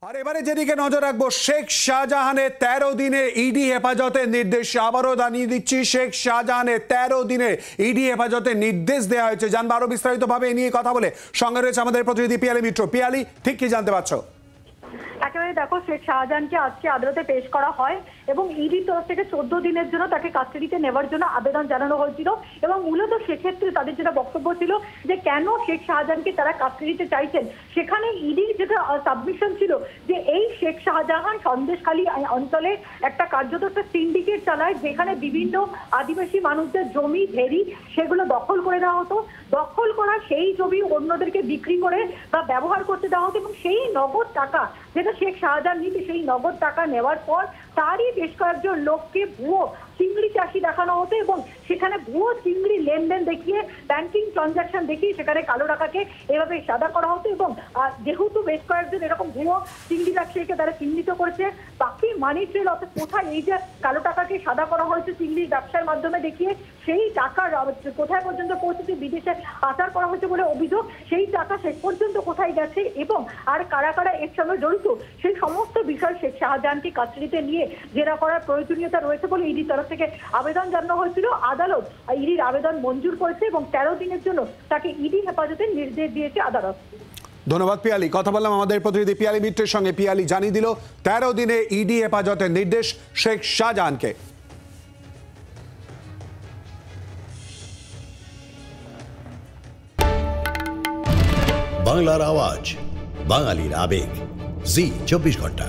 আর এবারে যেদিকে নজর রাখবো, শেখ শাহজাহানের 13 দিনের ইডি হেফাজতের নির্দেশ আবারও জানিয়ে দিচ্ছি। শেখ শাহজাহানের 13 দিনের ইডি হেফাজতের নির্দেশ দেওয়া হয়েছে। জানবো আরো বিস্তারিতভাবে এ নিয়ে কথা বলে। সঙ্গে রয়েছে আমাদের প্রতিনিধি পিয়ালি মিত্র। পিয়ালি, ঠিক কি জানতে পারছো? একেবারে দেখো, শেখ শাহজাহানকে আজকে আদালতে পেশ করা হয় এবং ইডির তরফ থেকে 14 দিনের জন্য তাকে কাস্টাডিতে নেওয়ার জন্য আবেদন জানানো হয়েছিল। এবং মূলত সেক্ষেত্রে তাদের যেটা বক্তব্য ছিল যে কেন শেখ শাহজাহানকে তারা কাস্টাডিতে চাইছেন, সেখানে ইডির যেটা সাবমিশন ছিল যে এই শেখ শাহজাহান সন্দেশখালী অঞ্চলে একটা কার্যত একটা সিন্ডিকেট চালায়, যেখানে বিভিন্ন আদিবাসী মানুষদের জমি ভেরি সেগুলো দখল করে দেওয়া হতো। দখল করা সেই জমি অন্যদেরকে বিক্রি করে বা ব্যবহার করতে দেওয়া হতো এবং সেই নগদ টাকা যেটা শেখ শাহজাহান নিতে, সেই নগদ টাকা নেওয়ার পর তারই বেশ কয়েকজন লোককে ভুয়ো চিংড়ি চাষি দেখানো হতো এবং সেখানে ভুয়ো চিংড়ি লেনদেন দেখিয়ে, ব্যাংকিং ট্রানজাকশন দেখিয়ে সেখানে কালো টাকাকে এভাবে সাদা করা হতো। এবং যেহেতু বেশ কয়েকজন এরকম ভুয়ো চিংড়ি ব্যবসায়ীকে তারা চিহ্নিত করেছে, বাকি মানি ট্রেল অর্থাৎ কোথায় এই যে কালো টাকাকে সাদা করা হয়েছে চিংড়ির ব্যবসার মাধ্যমে দেখিয়ে, সেই টাকা কোথায় পর্যন্ত পৌঁছেছে, বিদেশে পাচার করা হয়েছে বলে অভিযোগ, সেই টাকা শেষ পর্যন্ত কোথায় গেছে এবং আর কারা কারা এর সঙ্গে জড়িত, সেই সমস্ত বিষয় শেখ শাহজাহানকে কাস্টাডিতে নিয়ে জেরা করার প্রয়োজনীয়তা রয়েছে বলে ইডির তরফ থেকে আবেদন জানানো হয়েছিল। আদালত ইডির আবেদন মঞ্জুর করেছে এবং 13 দিনের জন্য তাকে ইডি হেফাজতের নির্দেশ দিয়েছে আদালত। ধন্যবাদ পিয়ালি। কথা বললাম আমাদের প্রতিনিধি পিয়ালি মিত্রের সঙ্গে। পিয়ালি জানিয়ে দিল 13 দিনে ইডি হেফাজতের নির্দেশ শেখ শাহজাহানকে। বাংলার আওয়াজ, বাঙালির আবেগ, জি 24 ঘন্টা।